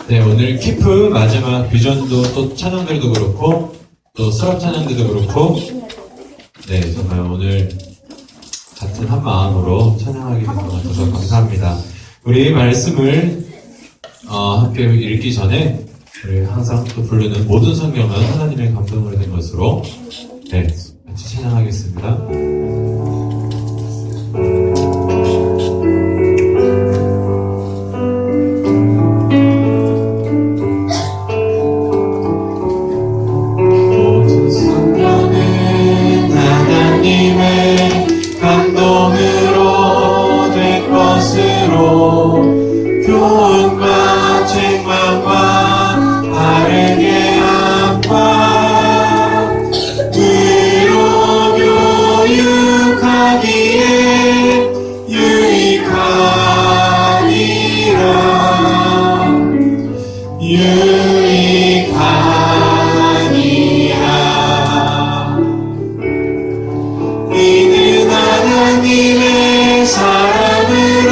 네, 오늘 키프 마지막 비전도 또 찬양들도 그렇고 또 수업 찬양들도 그렇고 네, 정말 오늘 같은 한 마음으로 찬양하게 된 것 같아서 감사합니다. 우리 말씀을 함께 읽기 전에 우리 항상 또 부르는 모든 성경은 하나님의 감동으로 된 것으로 네, 같이 찬양하겠습니다. 모든 성경은 하나님의 감동으로 된 것으로 교훈과 책망과 바르게 함과 의로 교육하기에 유익하니라. 이는 하나님의 사랑으로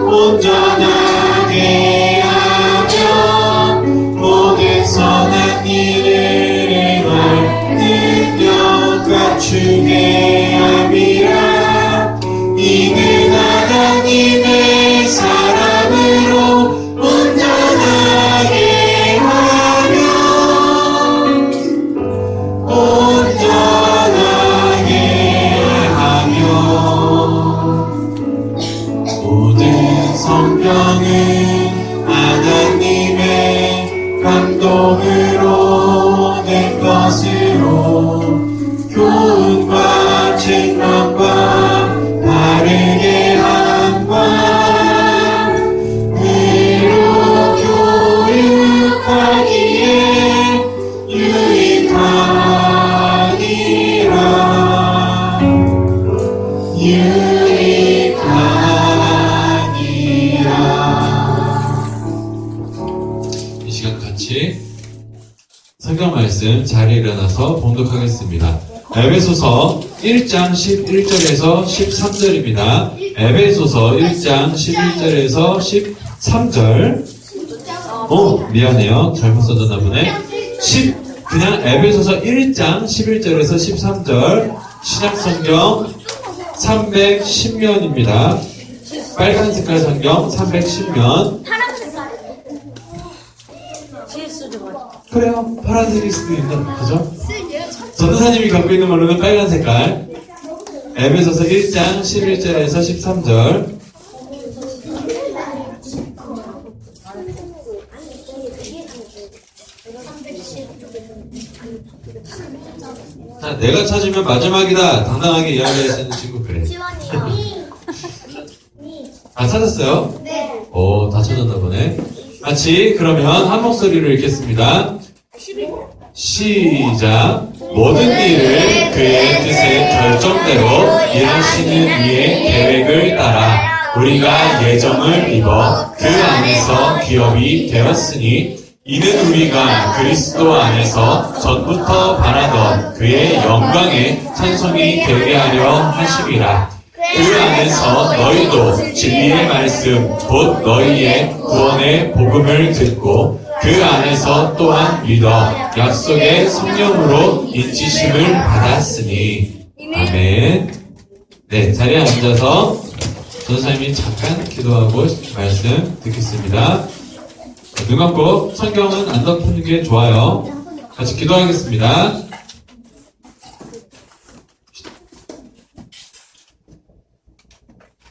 온전하게 하며 모든 선한 일을 행할 능력 갖추게 함이라. 이는 하나님의 사랑으로 온전하게 하며 모든 성경은 하나님의 감동으로 된 것으로 교훈과 책망과 바르게 함과 의로 교육하기에 유익하니라. 이 시간 같이 성경 말씀 자리에 일어나서 봉독하겠습니다. 에베소서 1장 11절에서 13절입니다. 에베소서 1장 11절에서 13절. 미안해요. 잘못 써졌나 보네. 그냥 에베소서 1장 11절에서 13절 신약성경 310면입니다. 빨간 색깔 성경 310면. 그래요. 파란색일 수도 있는 거죠? 전도사님이 갖고 있는 걸로는 빨간 색깔. 에베소서 1장 11절에서 13절. 자, 내가 찾으면 마지막이다. 당당하게 이야기할 수 있는 친구 그래. 아, 찾았어요? 네. 오, 다 찾았나 보네. 같이 그러면 한 목소리로 읽겠습니다. 시작. 모든 일을 그의 뜻의 결정대로 일하시는 이의 계획을 따라 우리가 예정을 입어 그 안에서 기업이 되었으니 이는 우리가 그리스도 안에서 전부터 바라던 그의 영광의 찬송이 되게 하려 하심이라. 그 안에서 너희도 진리의 말씀 곧 너희의 구원의 복음을 듣고 그 안에서 또한 믿어 약속의 성령으로 인치심을 받았으니. 아멘. 네, 자리에 앉아서 전사님이 잠깐 기도하고 말씀 듣겠습니다. 눈 감고 성경은 안 덮는 게 좋아요. 같이 기도하겠습니다.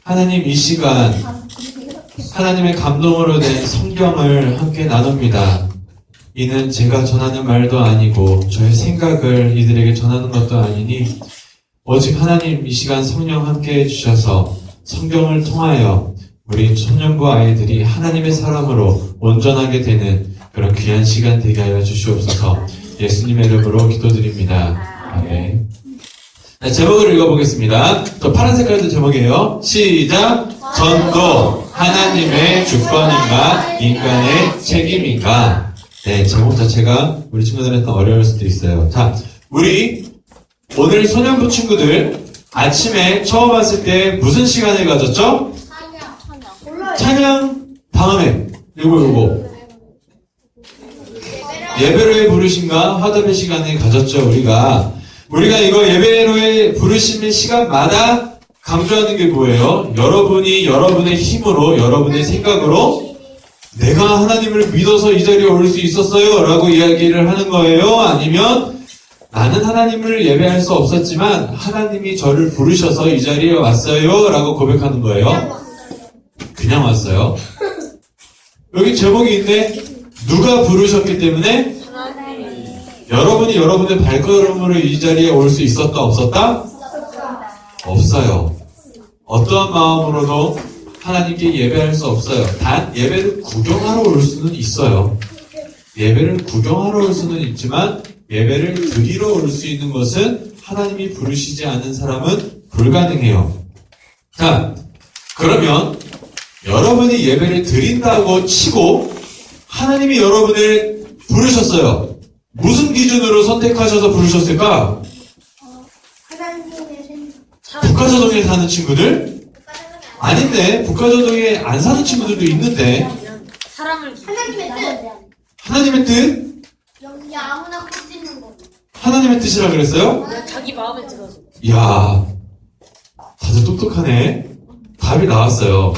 하나님, 이 시간 하나님의 감동으로 된 성경을 함께 나눕니다. 이는 제가 전하는 말도 아니고 저의 생각을 이들에게 전하는 것도 아니니 오직 하나님 이 시간 성령 함께 해주셔서 성경을 통하여 우리 청년부 아이들이 하나님의 사람으로 온전하게 되는 그런 귀한 시간 되게 하여 주시옵소서. 예수님의 이름으로 기도드립니다. 아멘. 네, 제목을 읽어보겠습니다. 저 파란 색깔도 제목이에요. 시작! 전도 하나님의 주권인가 인간의 책임인가. 네, 제목 자체가 우리 친구들한테 어려울 수도 있어요. 자, 우리 오늘 소년부 친구들 아침에 처음 왔을 때 무슨 시간을 가졌죠? 찬양 다음에 요거 예배로의 부르심과 화답의 시간을 가졌죠. 우리가 이거 예배로의 부르심의 시간마다 강조하는 게 뭐예요? 여러분이 여러분의 힘으로, 여러분의 생각으로 내가 하나님을 믿어서 이 자리에 올 수 있었어요 라고 이야기를 하는 거예요? 아니면 나는 하나님을 예배할 수 없었지만 하나님이 저를 부르셔서 이 자리에 왔어요 라고 고백하는 거예요? 그냥 왔어요. 여기 제목이 있네. 누가 부르셨기 때문에 여러분이 여러분의 발걸음으로 이 자리에 올 수 있었다 없었다? 없어요. 어떠한 마음으로도 하나님께 예배할 수 없어요. 단 예배를 구경하러 올 수는 있어요. 예배를 구경하러 올 수는 있지만 예배를 드리러 올 수 있는 것은 하나님이 부르시지 않은 사람은 불가능해요. 자, 그러면 여러분이 예배를 드린다고 치고 하나님이 여러분을 부르셨어요. 무슨 기준으로 선택하셔서 부르셨을까? 북가저동에 사는 친구들? 아닌데, 북가저동에 안 사는 친구들도 있는데. 하나님의 뜻? 여기 아무나 꽂히는 거. 하나님의 뜻이라 그랬어요? 자기 마음에 들어서. 이야, 다들 똑똑하네. 답이 나왔어요.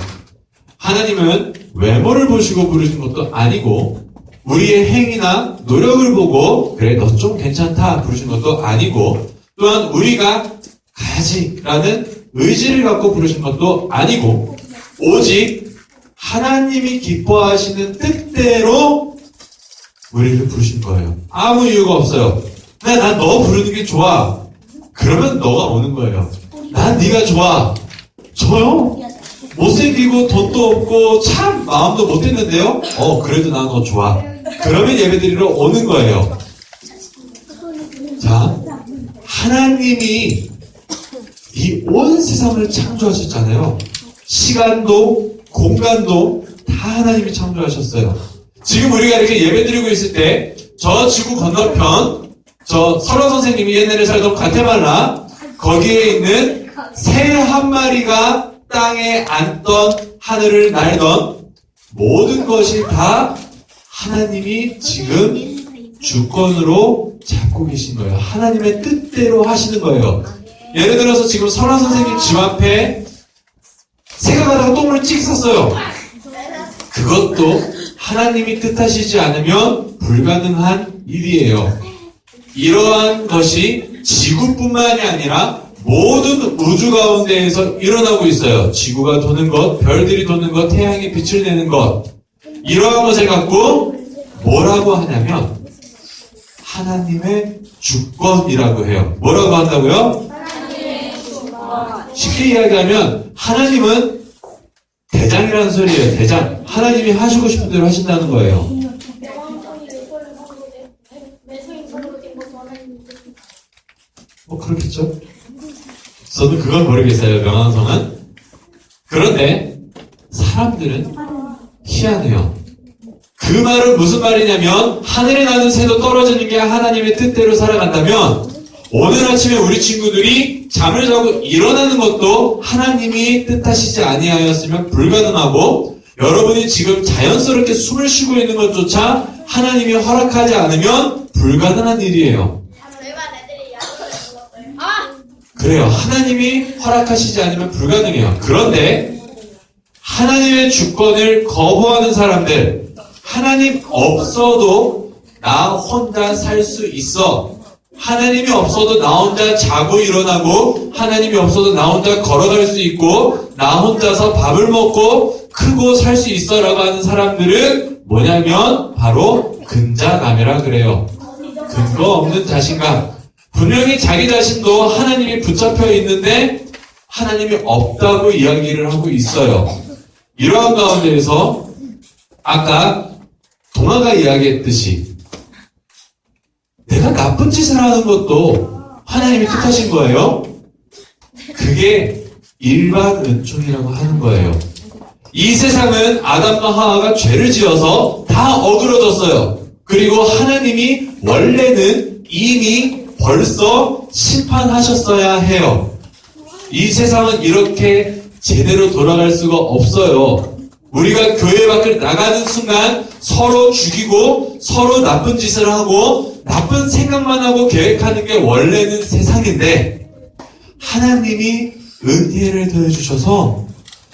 하나님은 외모를 보시고 부르신 것도 아니고 우리의 행위나 노력을 보고 그래 너 좀 괜찮다 부르신 것도 아니고 또한 우리가 가야지라는 의지를 갖고 부르신 것도 아니고 오직 하나님이 기뻐하시는 뜻대로 우리를 부르신 거예요. 아무 이유가 없어요. 난 너 부르는 게 좋아. 그러면 너가 오는 거예요. 난 네가 좋아. 저요? 못생기고 돈도 없고 참 마음도 못했는데요? 그래도 난 너 좋아. 그러면 예배드리러 오는 거예요. 자, 하나님이 이 온 세상을 창조하셨잖아요. 시간도 공간도 다 하나님이 창조하셨어요. 지금 우리가 이렇게 예배드리고 있을 때 저 지구 건너편 저 설화 선생님이 옛날에 살던 과테말라 거기에 있는 새 한 마리가 땅에 앉던 하늘을 날던 모든 것이 다 하나님이 지금 주권으로 잡고 계신 거예요. 하나님의 뜻대로 하시는 거예요. 예를 들어서 지금 설화 선생님 집 앞에 새가 가다가 똥을 찍 쌌어요. 그것도 하나님이 뜻하시지 않으면 불가능한 일이에요. 이러한 것이 지구뿐만이 아니라 모든 우주 가운데에서 일어나고 있어요. 지구가 도는 것, 별들이 도는 것, 태양이 빛을 내는 것. 이러한 것을 갖고 뭐라고 하냐면 하나님의 주권이라고 해요. 뭐라고 한다고요? 쉽게 이야기하면 하나님은 대장이라는 소리예요. 대장. 하나님이 하시고 싶은 대로 하신다는 거예요. 그렇겠죠? 저도 그건 모르겠어요. 명왕성은. 그런데 사람들은 희한해요. 그 말은 무슨 말이냐면 하늘에 나는 새도 떨어지는 게 하나님의 뜻대로 살아간다면 오늘 아침에 우리 친구들이 잠을 자고 일어나는 것도 하나님이 뜻하시지 아니하였으면 불가능하고 여러분이 지금 자연스럽게 숨을 쉬고 있는 것조차 하나님이 허락하지 않으면 불가능한 일이에요. 그래요. 하나님이 허락하시지 않으면 불가능해요. 그런데 하나님의 주권을 거부하는 사람들, 하나님 없어도 나 혼자 살 수 있어. 하나님이 없어도 나 혼자 자고 일어나고 하나님이 없어도 나 혼자 걸어갈 수 있고 나 혼자서 밥을 먹고 크고 살 수 있어 라고 하는 사람들은 뭐냐면 바로 근자감이라 그래요. 근거 없는 자신감. 분명히 자기 자신도 하나님이 붙잡혀 있는데 하나님이 없다고 이야기를 하고 있어요. 이러한 가운데에서 아까 동아가 이야기했듯이 내가 나쁜 짓을 하는 것도 하나님이 뜻하신 거예요. 그게 일반 은총이라고 하는 거예요. 이 세상은 아담과 하와가 죄를 지어서 다 어그러졌어요. 그리고 하나님이 원래는 이미 벌써 심판하셨어야 해요. 이 세상은 이렇게 제대로 돌아갈 수가 없어요. 우리가 교회 밖을 나가는 순간 서로 죽이고 서로 나쁜 짓을 하고 나쁜 생각만 하고 계획하는 게 원래는 세상인데 하나님이 은혜를 더해주셔서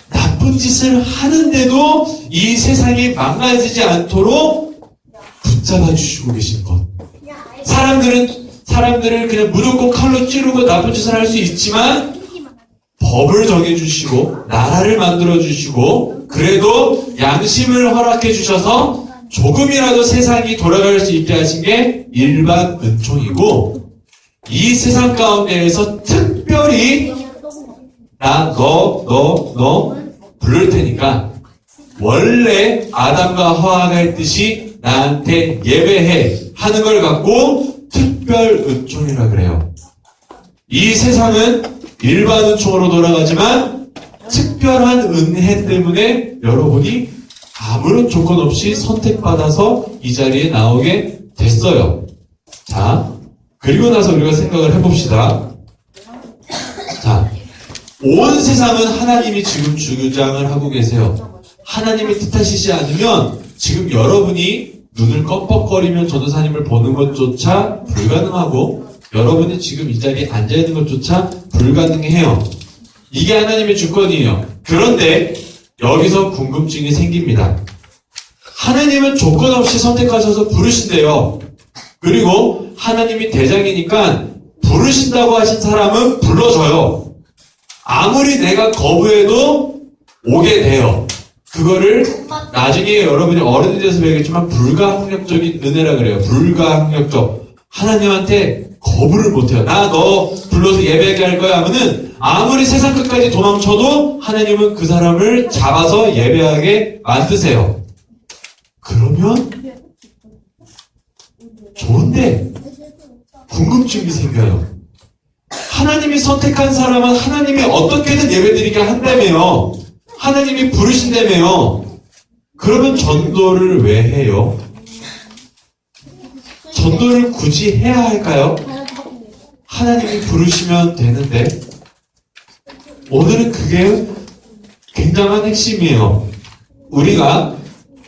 나쁜 짓을 하는데도 이 세상이 망가지지 않도록 붙잡아 주시고 계신 것. 사람들을 그냥 무조건 칼로 찌르고 나쁜 짓을 할 수 있지만 법을 정해주시고 나라를 만들어주시고 그래도 양심을 허락해 주셔서 조금이라도 세상이 돌아갈 수 있게 하신 게 일반 은총이고 이 세상 가운데에서 특별히 너 부를 테니까 원래 아담과 하와가 했듯이 나한테 예배해 하는 걸 갖고 특별 은총이라 그래요. 이 세상은 일반 은총으로 돌아가지만 특별한 은혜 때문에 여러분이 아무런 조건 없이 선택받아서 이 자리에 나오게 됐어요. 자, 그리고 나서 우리가 생각을 해봅시다. 자, 온 세상은 하나님이 지금 주장을 하고 계세요. 하나님이 뜻하시지 않으면 지금 여러분이 눈을 껌뻑거리면 전도사님을 보는 것조차 불가능하고 여러분이 지금 이 자리에 앉아있는 것조차 불가능해요. 이게 하나님의 주권이에요. 그런데 여기서 궁금증이 생깁니다. 하나님은 조건 없이 선택하셔서 부르신대요. 그리고 하나님이 대장이니까 부르신다고 하신 사람은 불러줘요. 아무리 내가 거부해도 오게 돼요. 그거를 나중에 여러분이 어른이 돼서 배우겠지만 불가항력적인 은혜라 그래요. 불가항력적. 하나님한테 거부를 못해요. 나 너 불러서 예배하게 할 거야 하면은 아무리 세상 끝까지 도망쳐도 하나님은 그 사람을 잡아서 예배하게 만드세요. 그러면 좋은데 궁금증이 생겨요. 하나님이 선택한 사람은 하나님이 어떻게든 예배드리게 한다며요. 하나님이 부르신다며요. 그러면 전도를 왜 해요? 전도를 굳이 해야 할까요? 하나님이 부르시면 되는데 오늘은 그게 굉장한 핵심이에요. 우리가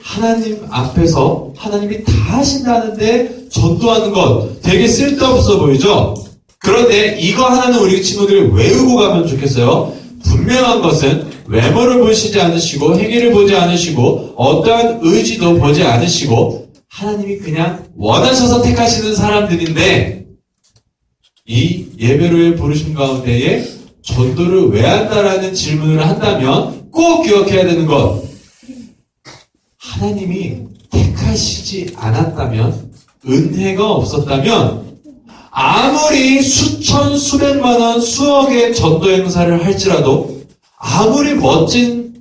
하나님 앞에서 하나님이 다 하신다는데 전도하는 것 되게 쓸데없어 보이죠? 그런데 이거 하나는 우리 친구들이 외우고 가면 좋겠어요. 분명한 것은 외모를 보시지 않으시고 행위를 보지 않으시고 어떠한 의지도 보지 않으시고 하나님이 그냥 원하셔서 택하시는 사람들인데 이 예배로의 부르심 가운데에 전도를 왜 한다라는 질문을 한다면 꼭 기억해야 되는 것, 하나님이 택하시지 않았다면, 은혜가 없었다면 아무리 수천 수백만 원 수억의 전도 행사를 할지라도 아무리 멋진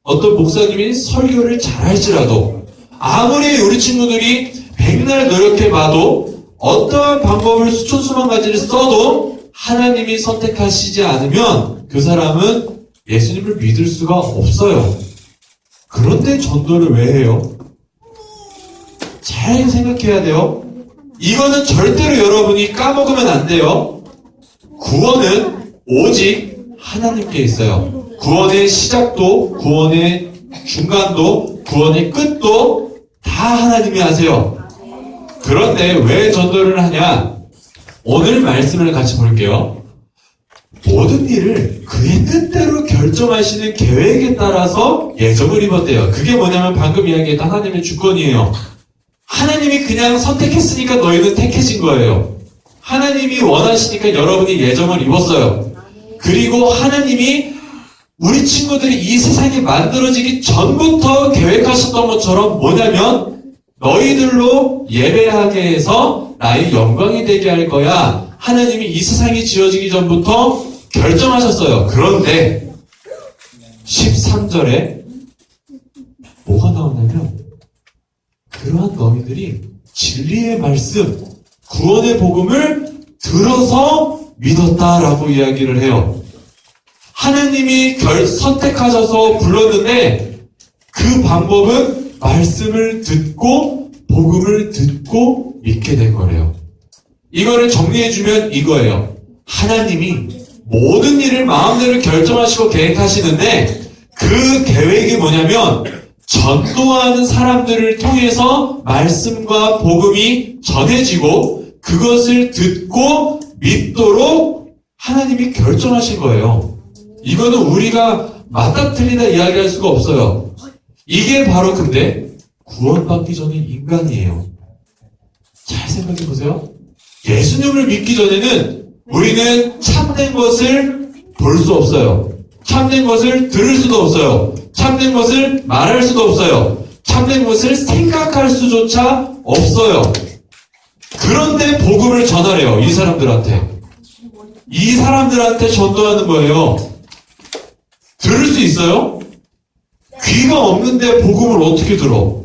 어떤 목사님이 설교를 잘할지라도 아무리 우리 친구들이 백날 노력해봐도 어떠한 방법을 수천 수만 가지를 써도 하나님이 선택하시지 않으면 그 사람은 예수님을 믿을 수가 없어요. 그런데 전도를 왜 해요? 잘 생각해야 돼요. 이거는 절대로 여러분이 까먹으면 안 돼요. 구원은 오직 하나님께 있어요. 구원의 시작도, 구원의 중간도, 구원의 끝도 다 하나님이 하세요. 그런데 왜 전도를 하냐? 오늘 말씀을 같이 볼게요. 모든 일을 그의 뜻대로 결정하시는 계획에 따라서 예정을 입었대요. 그게 뭐냐면 방금 이야기했던 하나님의 주권이에요. 하나님이 그냥 선택했으니까 너희는 택해진 거예요. 하나님이 원하시니까 여러분이 예정을 입었어요. 그리고 하나님이 우리 친구들이 이 세상이 만들어지기 전부터 계획하셨던 것처럼 뭐냐면 너희들로 예배하게 해서 나의 영광이 되게 할 거야. 하나님이 이 세상이 지어지기 전부터 결정하셨어요. 그런데 13절에 뭐가 나오냐면 그러한 너희들이 진리의 말씀, 구원의 복음을 들어서 믿었다라고 이야기를 해요. 하나님이 선택하셔서 불렀는데 그 방법은 말씀을 듣고 복음을 듣고 믿게 된 거래요. 이거를 정리해주면 이거예요. 하나님이 모든 일을 마음대로 결정하시고 계획하시는데 그 계획이 뭐냐면 전도하는 사람들을 통해서 말씀과 복음이 전해지고 그것을 듣고 믿도록 하나님이 결정하신 거예요. 이거는 우리가 맞다 틀리다 이야기할 수가 없어요. 이게 바로 근데 구원받기 전에 인간이에요. 잘 생각해 보세요. 예수님을 믿기 전에는 우리는 참된 것을 볼 수 없어요. 참된 것을 들을 수도 없어요. 참된 것을 말할 수도 없어요. 참된 것을 생각할 수조차 없어요. 그런데 복음을 전하래요. 이 사람들한테. 이 사람들한테 전도하는 거예요. 들을 수 있어요? 귀가 없는데 복음을 어떻게 들어?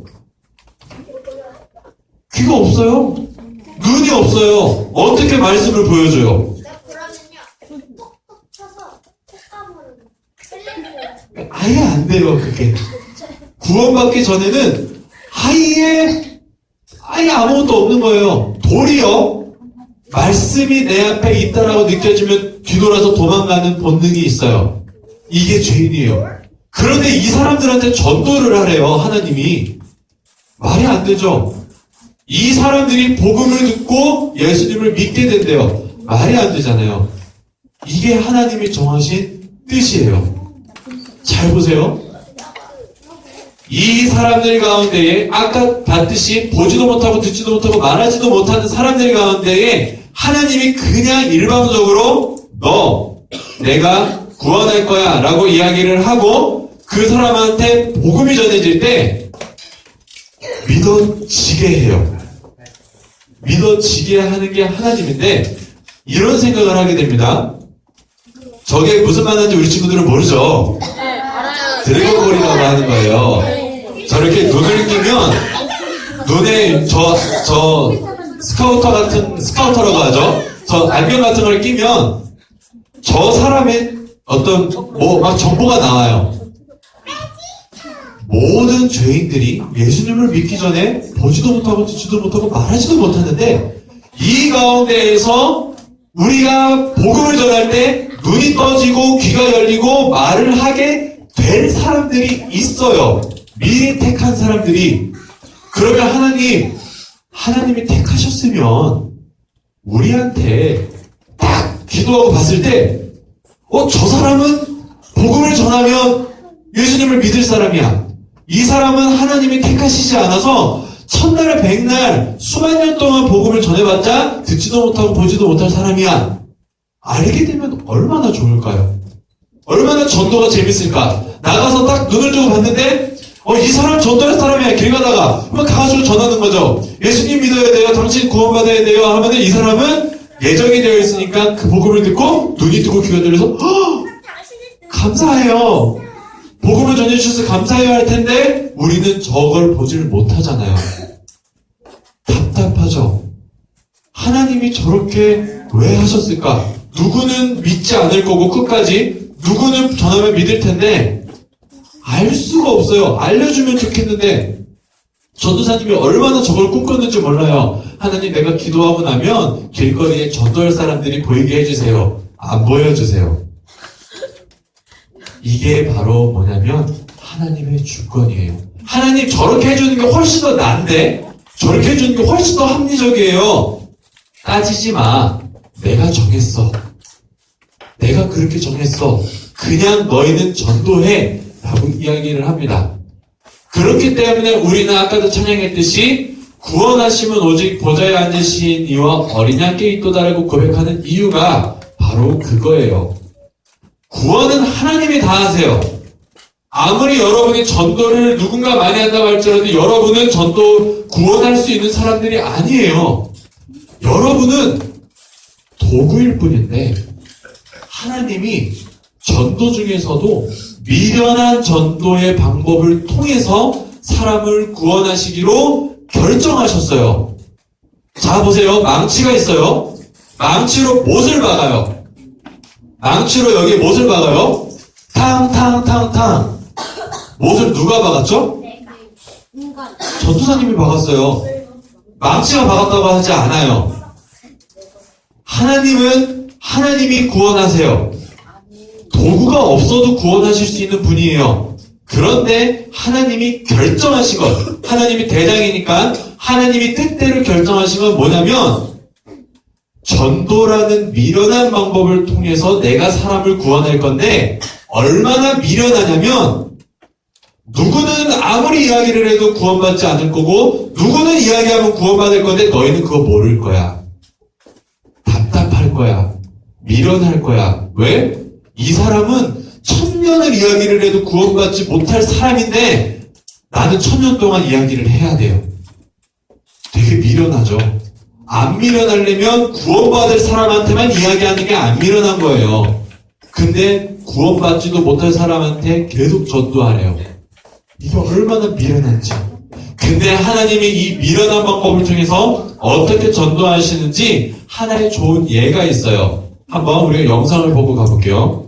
귀가 없어요? 눈이 없어요. 어떻게 말씀을 보여줘요? 그러면요. 톡톡 쳐서 톡감으로 셀레브. 아예 안 돼요, 그게. 구원받기 전에는 아예 아무것도 없는 거예요. 도리어 말씀이 내 앞에 있다라고 느껴지면 뒤돌아서 도망가는 본능이 있어요. 이게 죄인이에요. 그런데 이 사람들한테 전도를 하래요, 하나님이. 말이 안 되죠. 이 사람들이 복음을 듣고 예수님을 믿게 된대요. 말이 안 되잖아요. 이게 하나님이 정하신 뜻이에요. 잘 보세요. 이 사람들 가운데에 아까 봤듯이 보지도 못하고 듣지도 못하고 말하지도 못하는 사람들 가운데에 하나님이 그냥 일방적으로 너 내가 구원할 거야 라고 이야기를 하고 그 사람한테 복음이 전해질 때 믿어지게 해요. 믿어지게 하는 게 하나님인데 이런 생각을 하게 됩니다. 저게 무슨 말인지 우리 친구들은 모르죠. 네, 알아요. 드래곤볼이라고 하는 거예요. 저렇게 눈을 끼면 눈에 저 스카우터 같은 스카우터라고 하죠. 저 안경 같은 걸 끼면 저 사람의 어떤 막 정보가 나와요. 모든 죄인들이 예수님을 믿기 전에 보지도 못하고 듣지도 못하고 말하지도 못하는데 이 가운데에서 우리가 복음을 전할 때 눈이 떠지고 귀가 열리고 말을 하게 될 사람들이 있어요. 미리 택한 사람들이. 그러면 하나님이 택하셨으면 우리한테 딱 기도하고 봤을 때 저 사람은 복음을 전하면 예수님을 믿을 사람이야. 이 사람은 하나님이 택하시지 않아서 천날 백날 수만 년 동안 복음을 전해봤자 듣지도 못하고 보지도 못할 사람이야. 알게 되면 얼마나 좋을까요? 얼마나 전도가 재밌을까? 나가서 딱 눈을 뜨고 봤는데 이 사람 전도할 사람이야. 길 가다가 그럼 가가지고 전하는 거죠. 예수님 믿어야 돼요. 당신 구원받아야 돼요. 하면은 이 사람은 예정이 되어 있으니까 그 복음을 듣고 눈이 뜨고 귀가 들려서 감사해요. 복음을 전해주셔서 감사해야 할 텐데 우리는 저걸 보지를 못하잖아요. 답답하죠. 하나님이 저렇게 왜 하셨을까? 누구는 믿지 않을 거고 끝까지 누구는 전하면 믿을 텐데 알 수가 없어요. 알려주면 좋겠는데 전도사님이 얼마나 저걸 꿈꿨는지 몰라요. 하나님 내가 기도하고 나면 길거리에 전도할 사람들이 보이게 해주세요. 안 보여주세요. 이게 바로 뭐냐면 하나님의 주권이에요. 하나님 저렇게 해주는 게 훨씬 더 난데 저렇게 해주는 게 훨씬 더 합리적이에요. 따지지 마. 내가 정했어. 내가 그렇게 정했어. 그냥 너희는 전도해 라고 이야기를 합니다. 그렇기 때문에 우리는 아까도 찬양했듯이 구원하심은 오직 보좌에 앉으신 이와 어린 양께 있도다라고 고백하는 이유가 바로 그거예요. 구원은 하나님이 다 하세요. 아무리 여러분이 전도를 누군가 많이 한다고 할지라도 여러분은 전도 구원할 수 있는 사람들이 아니에요. 여러분은 도구일 뿐인데 하나님이 전도 중에서도 미련한 전도의 방법을 통해서 사람을 구원하시기로 결정하셨어요. 자 보세요. 망치가 있어요. 망치로 못을 박아요. 망치로 여기 못을 박아요. 탕탕탕탕. 못을 누가 박았죠? 전도사님이 박았어요. 망치가 박았다고 하지 않아요. 하나님이 구원하세요. 도구가 없어도 구원하실 수 있는 분이에요. 그런데 하나님이 결정하신 것, 하나님이 대장이니까 하나님이 뜻대로 결정하신 건 뭐냐면 전도라는 미련한 방법을 통해서 내가 사람을 구원할 건데 얼마나 미련하냐면 누구는 아무리 이야기를 해도 구원받지 않을 거고 누구는 이야기하면 구원받을 건데 너희는 그거 모를 거야. 답답할 거야. 미련할 거야. 왜? 이 사람은 1000년을 이야기를 해도 구원받지 못할 사람인데 나는 1000년 동안 이야기를 해야 돼요. 되게 미련하죠. 안 미련하려면 구원받을 사람한테만 이야기하는 게 안 미련한 거예요. 근데 구원받지도 못할 사람한테 계속 전도하래요. 이게 얼마나 미련한지. 근데 하나님이 이 미련한 방법을 통해서 어떻게 전도하시는지 하나의 좋은 예가 있어요. 한번 우리가 영상을 보고 가볼게요.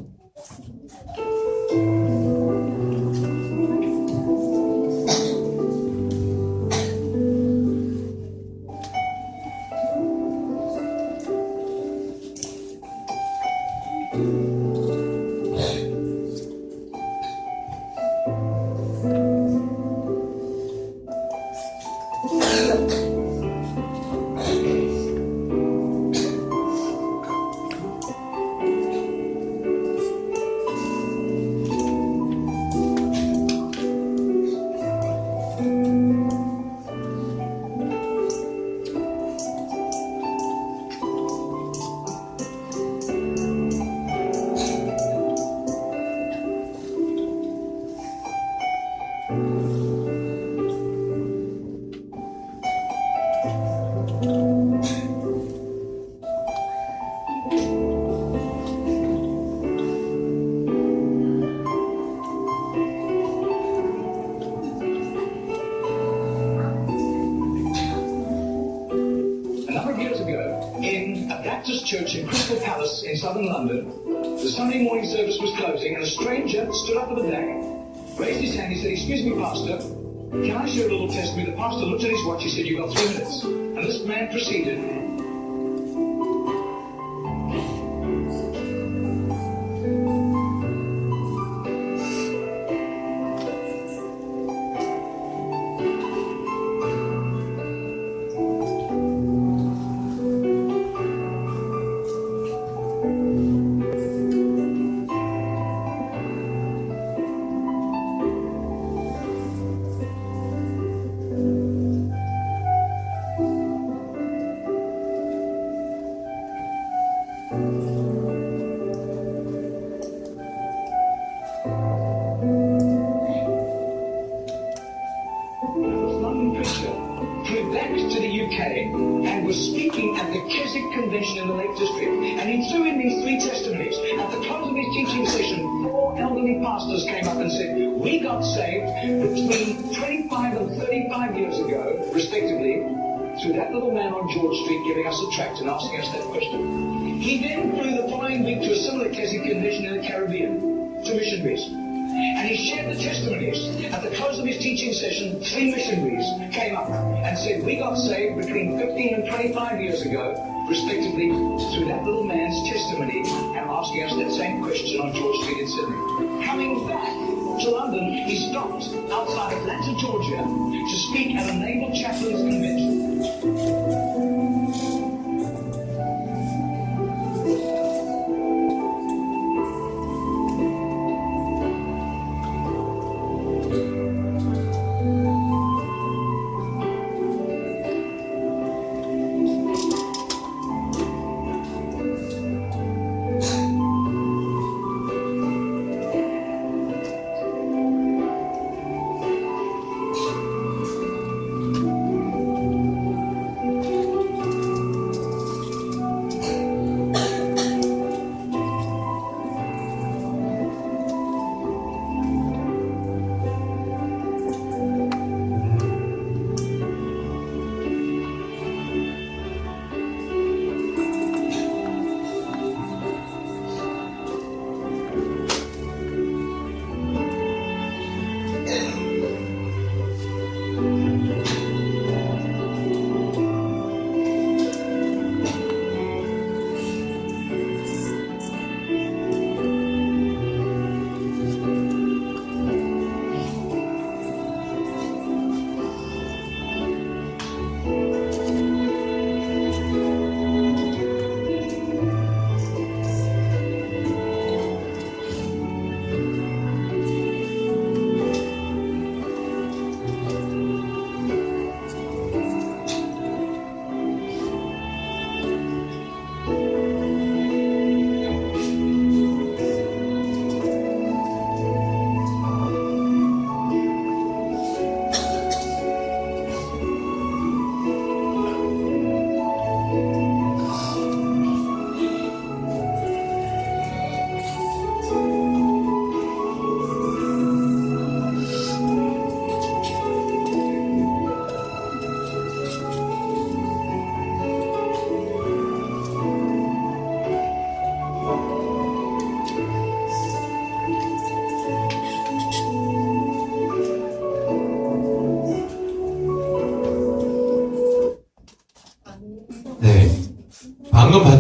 Church in Crystal Palace in southern London. The Sunday morning service was closing and a stranger stood up at the back, raised his hand, he said, "Excuse me, Pastor, can I share a little testimony?" The pastor looked at his watch, he said, "You've got 3 minutes." And this man proceeded. Flew back to the UK and was speaking at the Keswick Convention in the Lake District, and he threw in these 3 testimonies. At the close of his teaching session, 4 elderly pastors came up and said, "We got saved between 25 and 35 years ago, respectively, through that little man on George Street giving us a tract and asking us that question." He then flew the following week to a similar Keswick Convention in the Caribbean, to missionaries. And he shared the testimonies. At the close of his teaching session, 3 missionaries came up and said, "We got saved between 15 and 25 years ago, respectively, through that little man's testimony," and asking us that same question on George Street in Sydney. Coming back to London, he stopped outside Atlanta, Georgia, to speak at a naval chaplains convention.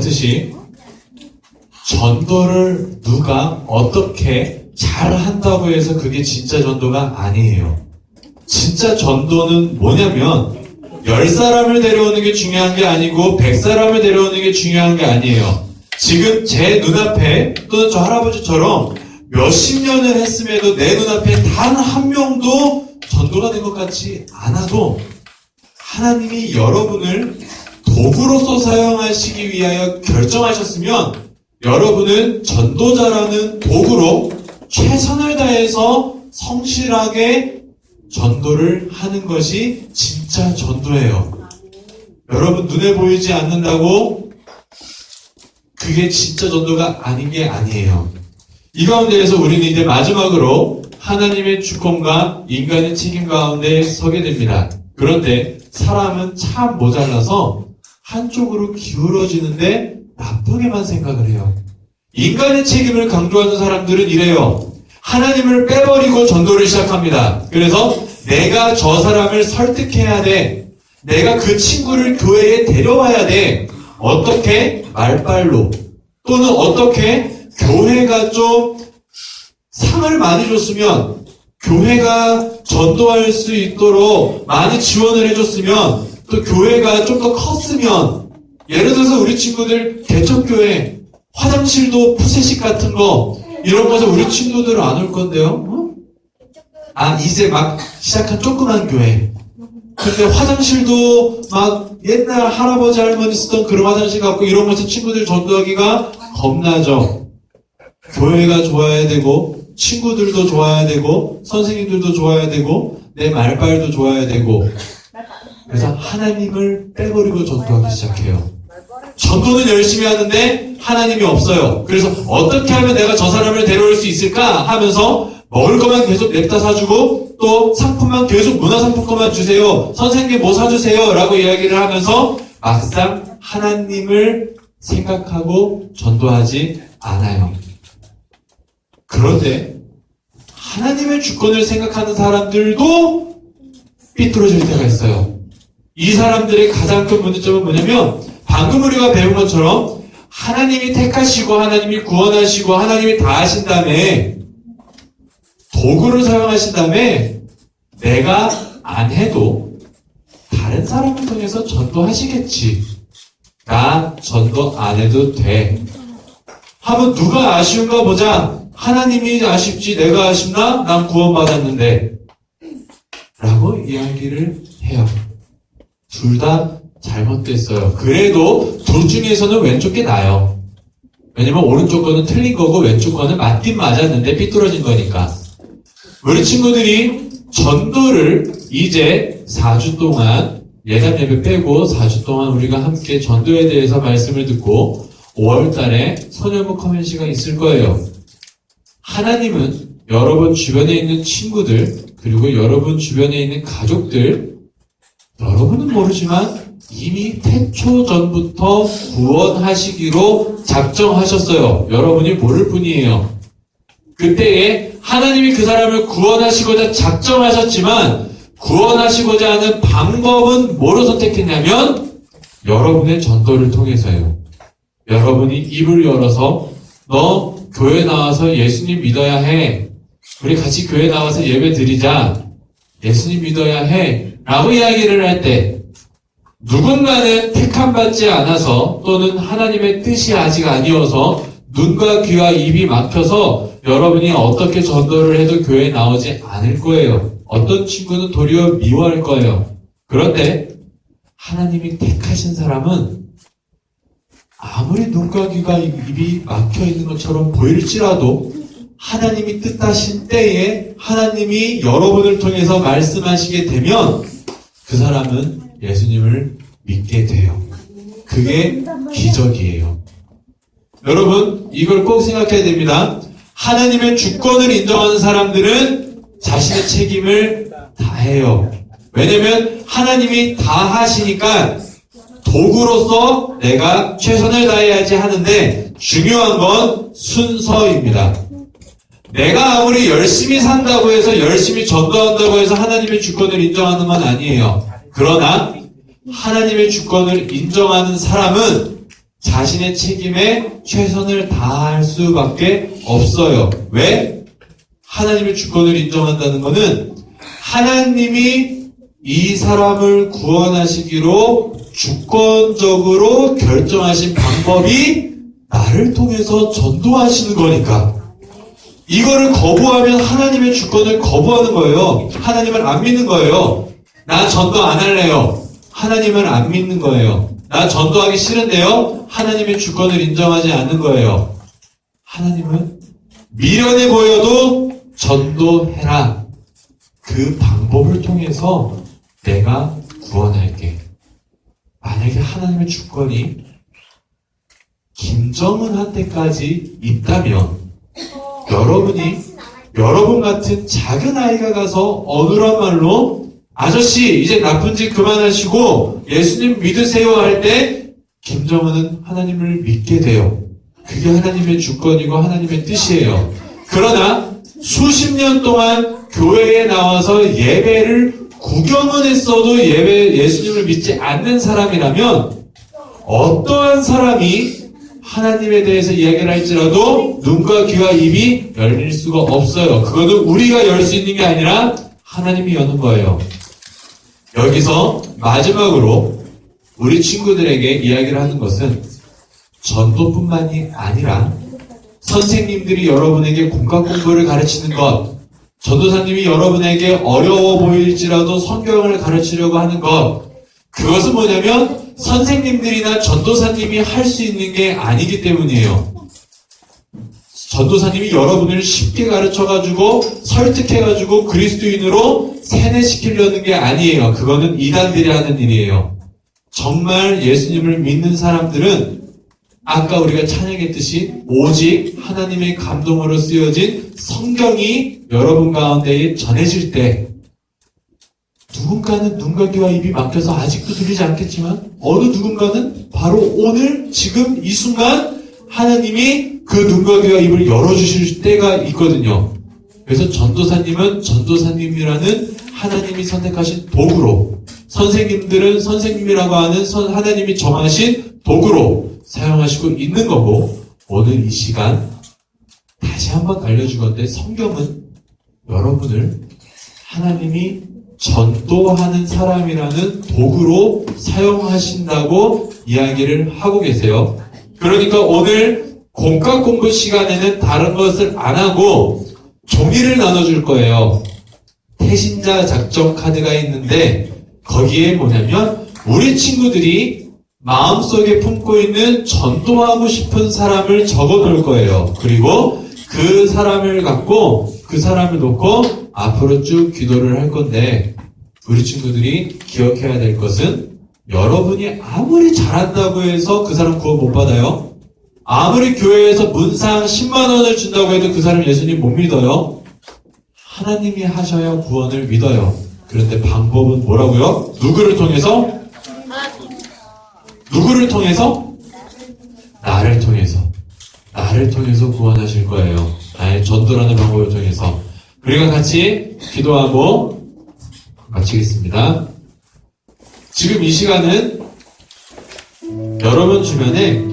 그렇듯이 전도를 누가 어떻게 잘 한다고 해서 그게 진짜 전도가 아니에요. 진짜 전도는 뭐냐면 10사람을 데려오는 게 중요한 게 아니고 100사람을 데려오는 게 중요한 게 아니에요. 지금 제 눈앞에 또는 저 할아버지처럼 몇십 년을 했음에도 내 눈앞에 단 한 명도 전도가 된 것 같지 않아도 하나님이 여러분을 도구로서 사용하시기 위하여 결정하셨으면 여러분은 전도자라는 도구로 최선을 다해서 성실하게 전도를 하는 것이 진짜 전도예요. 여러분 눈에 보이지 않는다고 그게 진짜 전도가 아닌 게 아니에요. 이 가운데에서 우리는 이제 마지막으로 하나님의 주권과 인간의 책임 가운데 서게 됩니다. 그런데 사람은 참 모자라서 한쪽으로 기울어지는데 나쁘게만 생각을 해요. 인간의 책임을 강조하는 사람들은 이래요. 하나님을 빼버리고 전도를 시작합니다. 그래서 내가 저 사람을 설득해야 돼. 내가 그 친구를 교회에 데려와야 돼. 어떻게? 말빨로. 또는 어떻게? 교회가 좀 상을 많이 줬으면, 교회가 전도할 수 있도록 많이 지원을 해줬으면, 또 교회가 좀 더 컸으면, 예를 들어서 우리 친구들 개척교회, 화장실도 푸세식 같은 거, 이런 것에 우리 친구들은 안 올 건데요? 이제 막 시작한 조그만 교회. 근데 화장실도 막 옛날 할아버지 할머니 쓰던 그런 화장실 같고 이런 것에 친구들 전도하기가 겁나죠. 교회가 좋아야 되고, 친구들도 좋아야 되고, 선생님들도 좋아야 되고, 내 말빨도 좋아야 되고, 그래서 하나님을 빼버리고 전도하기 시작해요. 전도는 열심히 하는데 하나님이 없어요. 그래서 어떻게 하면 내가 저 사람을 데려올 수 있을까 하면서 먹을 것만 계속 냅다 사주고 또 상품만 계속 문화상품권만 주세요. 선생님 뭐 사주세요 라고 이야기를 하면서 막상 하나님을 생각하고 전도하지 않아요. 그런데 하나님의 주권을 생각하는 사람들도 삐뚤어질 때가 있어요. 이 사람들의 가장 큰 문제점은 뭐냐면 방금 우리가 배운 것처럼 하나님이 택하시고 하나님이 구원하시고 하나님이 다 하신 다음에 도구를 사용하신 다음에 내가 안 해도 다른 사람을 통해서 전도하시겠지. 나 전도 안 해도 돼. 하면 누가 아쉬운가 보자. 하나님이 아쉽지 내가 아쉽나? 난 구원받았는데 라고 이야기를 해요. 둘 다 잘못됐어요. 그래도 둘 중에서는 왼쪽 게 나아요. 왜냐면 오른쪽 거는 틀린 거고 왼쪽 거는 맞긴 맞았는데 삐뚤어진 거니까. 우리 친구들이 전도를 이제 4주 동안 예단 예배 빼고 4주 동안 우리가 함께 전도에 대해서 말씀을 듣고 5월 달에 소녀부 커뮤니티가 있을 거예요. 하나님은 여러분 주변에 있는 친구들 그리고 여러분 주변에 있는 가족들 여러분은 모르지만 이미 태초 전부터 구원하시기로 작정하셨어요. 여러분이 모를 뿐이에요. 그때에 하나님이 그 사람을 구원하시고자 작정하셨지만 구원하시고자 하는 방법은 뭐로 선택했냐면 여러분의 전도를 통해서예요. 여러분이 입을 열어서 너 교회 나와서 예수님 믿어야 해. 우리 같이 교회 나와서 예배 드리자. 예수님 믿어야 해. 라고 이야기를 할 때 누군가는 택함받지 않아서 또는 하나님의 뜻이 아직 아니어서 눈과 귀와 입이 막혀서 여러분이 어떻게 전도를 해도 교회에 나오지 않을 거예요. 어떤 친구는 도리어 미워할 거예요. 그런데 하나님이 택하신 사람은 아무리 눈과 귀가 입이 막혀 있는 것처럼 보일지라도 하나님이 뜻하신 때에 하나님이 여러분을 통해서 말씀하시게 되면 그 사람은 예수님을 믿게 돼요. 그게 기적이에요. 여러분 이걸 꼭 생각해야 됩니다. 하나님의 주권을 인정하는 사람들은 자신의 책임을 다해요. 왜냐면 하나님이 다 하시니까 도구로서 내가 최선을 다해야지 하는데 중요한 건 순서입니다. 내가 아무리 열심히 산다고 해서 열심히 전도한다고 해서 하나님의 주권을 인정하는 건 아니에요. 그러나 하나님의 주권을 인정하는 사람은 자신의 책임에 최선을 다할 수밖에 없어요. 왜? 하나님의 주권을 인정한다는 것은 하나님이 이 사람을 구원하시기로 주권적으로 결정하신 방법이 나를 통해서 전도하시는 거니까. 이거를 거부하면 하나님의 주권을 거부하는 거예요. 하나님을 안 믿는 거예요. 나 전도 안 할래요. 하나님을 안 믿는 거예요. 나 전도하기 싫은데요. 하나님의 주권을 인정하지 않는 거예요. 하나님은 미련해 보여도 전도해라. 그 방법을 통해서 내가 구원할게. 만약에 하나님의 주권이 김정은한테까지 있다면 여러분이 여러분 같은 작은 아이가 가서 어눌한 말로 아저씨 이제 나쁜 짓 그만하시고 예수님 믿으세요 할 때 김정은은 하나님을 믿게 돼요. 그게 하나님의 주권이고 하나님의 뜻이에요. 그러나 수십 년 동안 교회에 나와서 예배를 구경은 했어도 예수님을 믿지 않는 사람이라면 어떠한 사람이 하나님에 대해서 이야기를 할지라도 눈과 귀와 입이 열릴 수가 없어요. 그거는 우리가 열 수 있는 게 아니라 하나님이 여는 거예요. 여기서 마지막으로 우리 친구들에게 이야기를 하는 것은 전도뿐만이 아니라 선생님들이 여러분에게 공과 공부를 가르치는 것, 전도사님이 여러분에게 어려워 보일지라도 성경을 가르치려고 하는 것, 그것은 뭐냐면 선생님들이나 전도사님이 할 수 있는 게 아니기 때문이에요. 전도사님이 여러분을 쉽게 가르쳐가지고 설득해가지고 그리스도인으로 세뇌시키려는 게 아니에요. 그거는 이단들이 하는 일이에요. 정말 예수님을 믿는 사람들은 아까 우리가 찬양했듯이 오직 하나님의 감동으로 쓰여진 성경이 여러분 가운데에 전해질 때 누군가는 눈과 귀와 입이 막혀서 아직도 들리지 않겠지만 어느 누군가는 바로 오늘 지금 이 순간 하나님이 그 눈과 귀와 입을 열어주실 때가 있거든요. 그래서 전도사님은 전도사님이라는 하나님이 선택하신 도구로, 선생님들은 선생님이라고 하는 하나님이 정하신 도구로 사용하시고 있는 거고, 오늘 이 시간 다시 한번 알려주건데 성경은 여러분을 하나님이 전도하는 사람이라는 도구로 사용하신다고 이야기를 하고 계세요. 그러니까 오늘 공과 공부 시간에는 다른 것을 안 하고 종이를 나눠줄 거예요. 태신자 작전 카드가 있는데 거기에 뭐냐면 우리 친구들이 마음속에 품고 있는 전도하고 싶은 사람을 적어 놓을 거예요. 그리고 그 사람을 갖고 그 사람을 놓고 앞으로 쭉 기도를 할 건데 우리 친구들이 기억해야 될 것은 여러분이 아무리 잘한다고 해서 그 사람 구원 못 받아요. 아무리 교회에서 문상 10만 원을 준다고 해도 그 사람 예수님 못 믿어요. 하나님이 하셔야 구원을 믿어요. 그런데 방법은 뭐라고요? 누구를 통해서? 누구를 통해서? 나를 통해서. 나를 통해서 구원하실 거예요. 나의 전도라는 방법을 통해서. 우리가 같이 기도하고 마치겠습니다. 지금 이 시간은 여러분 주변에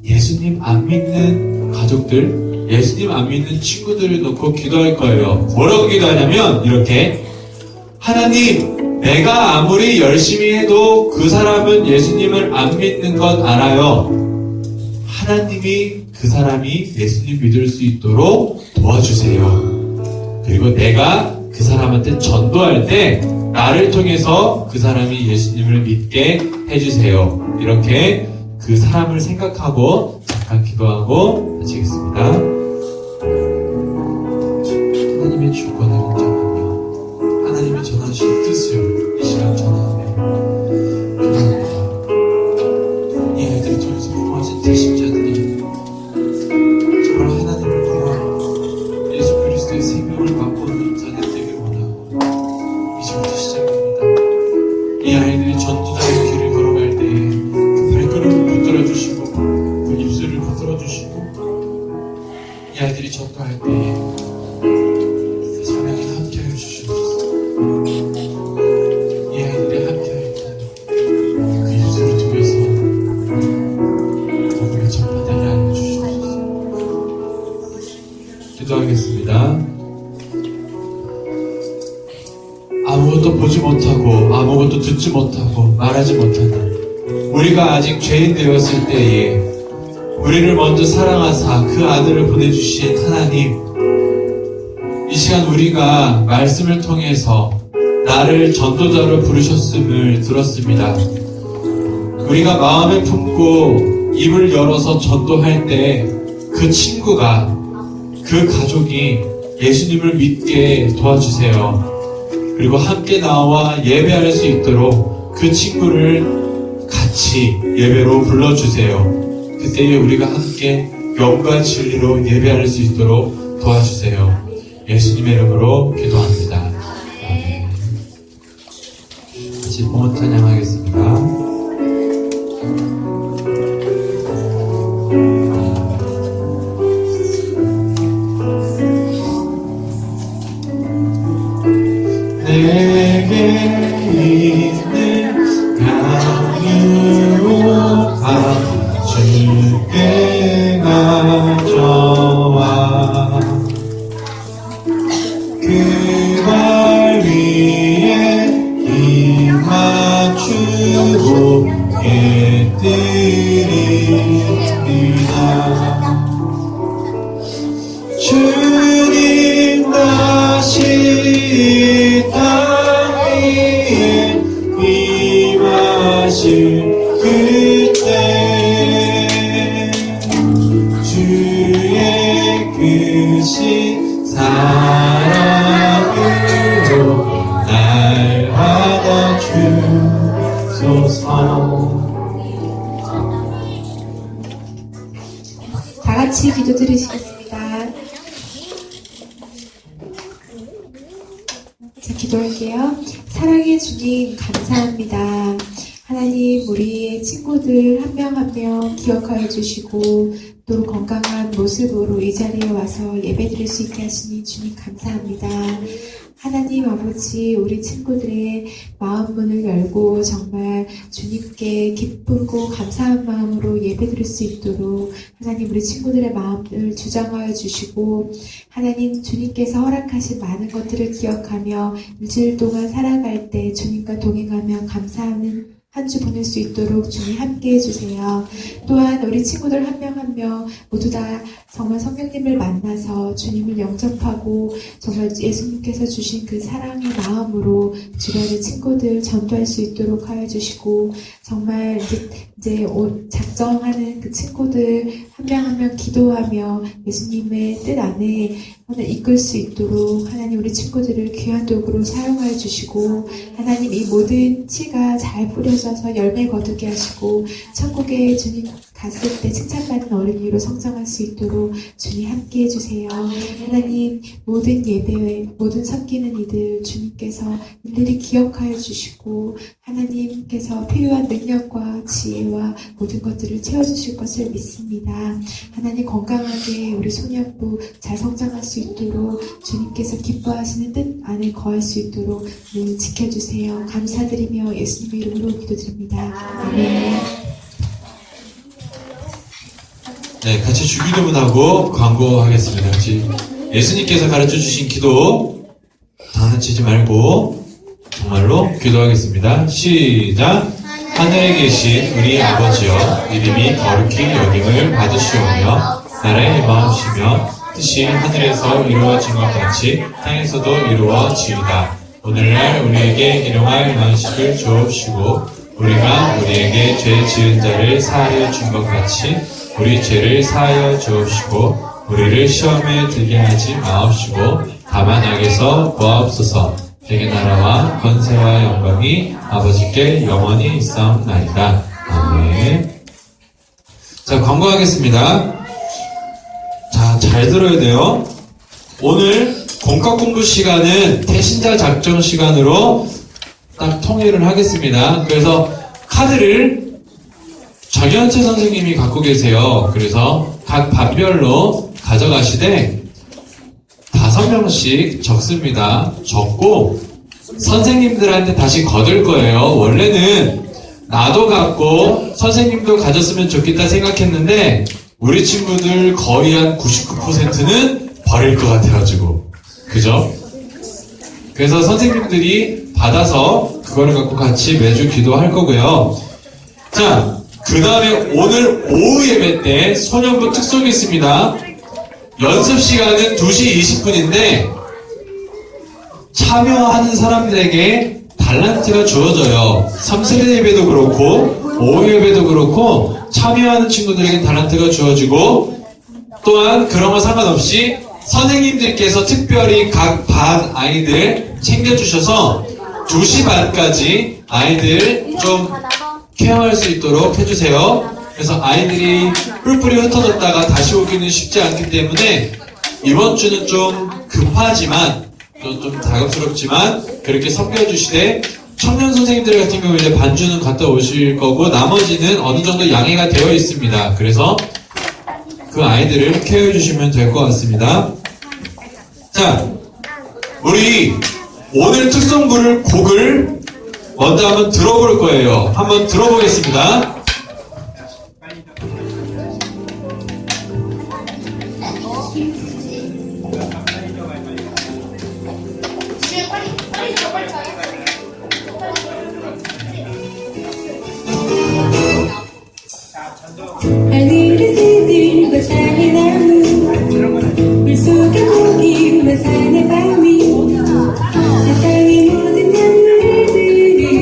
예수님 안 믿는 가족들, 예수님 안 믿는 친구들을 놓고 기도할 거예요. 뭐라고 기도하냐면 이렇게, 하나님, 내가 아무리 열심히 해도 그 사람은 예수님을 안 믿는 건 알아요. 하나님이 그 사람이 예수님 믿을 수 있도록 도와주세요. 그리고 내가 그 사람한테 전도할 때 나를 통해서 그 사람이 예수님을 믿게 해주세요. 이렇게 그 사람을 생각하고 잠깐 기도하고 마치겠습니다. 하나님의 주권을 인정하며 하나님이 전하신 뜻을 이 시간 전하며 기도합니다. 이 아이들을 통해서 모아진 태신자들이 정말 하나님을 구하고 예수 그리스도의 생명을 맛보는 자들 되길 원하고 이제부터 시작입니다. 이 아이들이 전도자의 길을 걸어갈 때에 그 발걸음을 붙들어주시고 그 입술을 붙들어주시고 이 아이들이 전도할 때에 그 성령이 함께하여 주시옵소서. 이 아이들이 함께할 때 그 입술을 통해서 못하고 아무것도 듣지 못하고 말하지 못한다. 우리가 아직 죄인 되었을 때에 우리를 먼저 사랑하사 그 아들을 보내주신 하나님, 이 시간 우리가 말씀을 통해서 나를 전도자로 부르셨음을 들었습니다. 우리가 마음에 품고 입을 열어서 전도할 때 그 친구가, 그 가족이 예수님을 믿게 도와주세요. 그리고 함께 나와 예배할 수 있도록 그 친구를 같이 예배로 불러주세요. 그때에 우리가 함께 영과 진리로 예배할 수 있도록 도와주세요. 예수님의 이름으로 기도합니다. 아멘. 같이 봉헌 찬양하겠습니다. 내게 있는 강유와 주께 가져와 그 발 위에 힘 맞추고 깨뜨립니다. 주님 다시 땅 위에 임하실 그때 주의 크신 사랑으로 날 받아주소서. 다 같이 기도 드리시겠습니다. 자, 기도할게요. 사랑의 주님, 감사합니다. 하나님, 우리의 친구들 한 명 한 명 기억하여 주시고 또 건강한 모습으로 이 자리에 와서 예배드릴 수 있게 하시니 주님 감사합니다. 하나님 아버지, 우리 친구들의 마음 문을 열고 정말 주님께 기쁘고 감사한 마음으로 예배드릴 수 있도록 하나님 우리 친구들의 마음을 주장하여 주시고, 하나님 주님께서 허락하신 많은 것들을 기억하며 일주일 동안 살아갈 때 주님과 동행하며 감사하는 한 주 보낼 수 있도록 주님 함께 해주세요. 또한 우리 친구들 한 명 한 명 모두 다 정말 성령님을 만나서 주님을 영접하고 정말 예수님께서 주신 그 사랑의 마음으로 주변의 친구들 전도할 수 있도록 하여 주시고, 정말 이제 작정하는 그 친구들 한 명 한 명 기도하며 예수님의 뜻 안에 이끌 수 있도록 하나님 우리 친구들을 귀한 도구로 사용하여 주시고, 하나님 이 모든 씨가 잘 뿌려져서 열매 거두게 하시고 천국에 주님 갔을 때 칭찬받는 어린이로 성장할 수 있도록 주님 함께 해주세요. 하나님 모든 예배에 모든 섬기는 이들 주님께서 일일이 기억하여 주시고 하나님께서 필요한 능력과 지혜와 모든 것들을 채워주실 것을 믿습니다. 하나님 건강하게 우리 소년부 잘 성장할 수 있도록 주님께서 기뻐하시는 뜻 안에 거할 수 있도록 늘 지켜주세요. 감사드리며 예수님의 이름으로 기도드립니다. 아멘. 네, 같이 주기도문하고 광고하겠습니다. 같이 예수님께서 가르쳐주신 기도 장난치지 말고 정말로 기도하겠습니다. 시작! 하늘에 계신 우리 아버지여, 이름이 거룩히 여김을 받으시오며 나라에 임하옵시며 뜻이 하늘에서 이루어진 것 같이 땅에서도 이루어지이다. 오늘날 우리에게 일용할 양식을 주옵시고 우리가 우리에게 죄 지은 자를 사하여 준 것 같이 우리 죄를 사하여 주옵시고 우리를 시험에 들게 하지 마옵시고 다만 악에서 구하옵소서. 되게 나라와 권세와 영광이 아버지께 영원히 있사옵나이다. 아멘. 자, 광고하겠습니다. 자, 잘 들어야 돼요. 오늘 공과 공부 시간은 태신자 작전 시간으로 딱 통일을 하겠습니다. 그래서 카드를 정현채 선생님이 갖고 계세요. 그래서 각 반별로 가져가시되 5명씩 적습니다. 적고 선생님들한테 다시 거둘 거예요. 원래는 나도 갖고 선생님도 가졌으면 좋겠다 생각했는데 우리 친구들 거의 한 99%는 버릴 것 같아가지고, 그죠? 그래서 선생님들이 받아서 그거를 갖고 같이 매주 기도할 거고요. 자, 그 다음에 오늘 오후 예배 때 소년부 특송이 있습니다. 연습 시간은 2시 20분인데 참여하는 사람들에게 달란트가 주어져요. 3세대 예배도 그렇고 오후 예배도 그렇고 참여하는 친구들에게 달란트가 주어지고 또한 그런 거 상관없이 선생님들께서 특별히 각 반 아이들 챙겨주셔서 2시 반까지 아이들 좀 케어할 수 있도록 해주세요. 그래서 아이들이 뿔뿔이 흩어졌다가 다시 오기는 쉽지 않기 때문에 이번 주는 좀 급하지만 또 좀 다급스럽지만 그렇게 섬겨주시되 청년 선생님들 같은 경우 이제 반주는 갔다 오실 거고 나머지는 어느 정도 양해가 되어 있습니다. 그래서 그 아이들을 케어해 주시면 될 것 같습니다. 자, 우리 오늘 특송부를 곡을 먼저 한번 들어볼 거예요. 한번 들어보겠습니다. 하늘의 새들과 땅의 나무 물속에 고기만 사는 밤이 세상의 모든 만물들은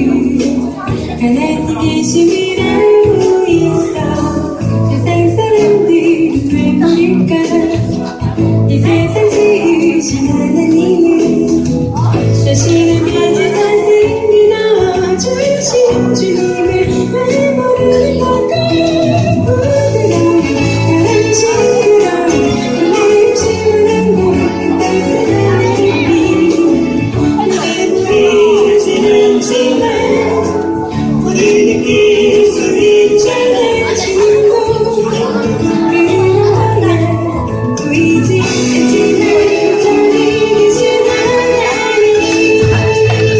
하나님 계심을 알고 있어 세상 사람들은 왜 모일까 이 세상 지으신 하나님은 자신을 빚은 선생님 넣어주신 주님을 왜 모르는 걸까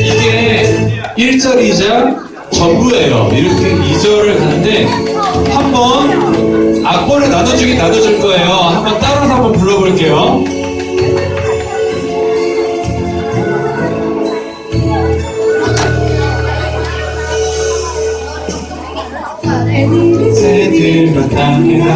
이게 1절, 2절 전부예요. 이렇게 2절을 가는데 한번 악보를 나눠줄 거예요. 한번 따라서 한번 불러볼게요. 새들과 땅의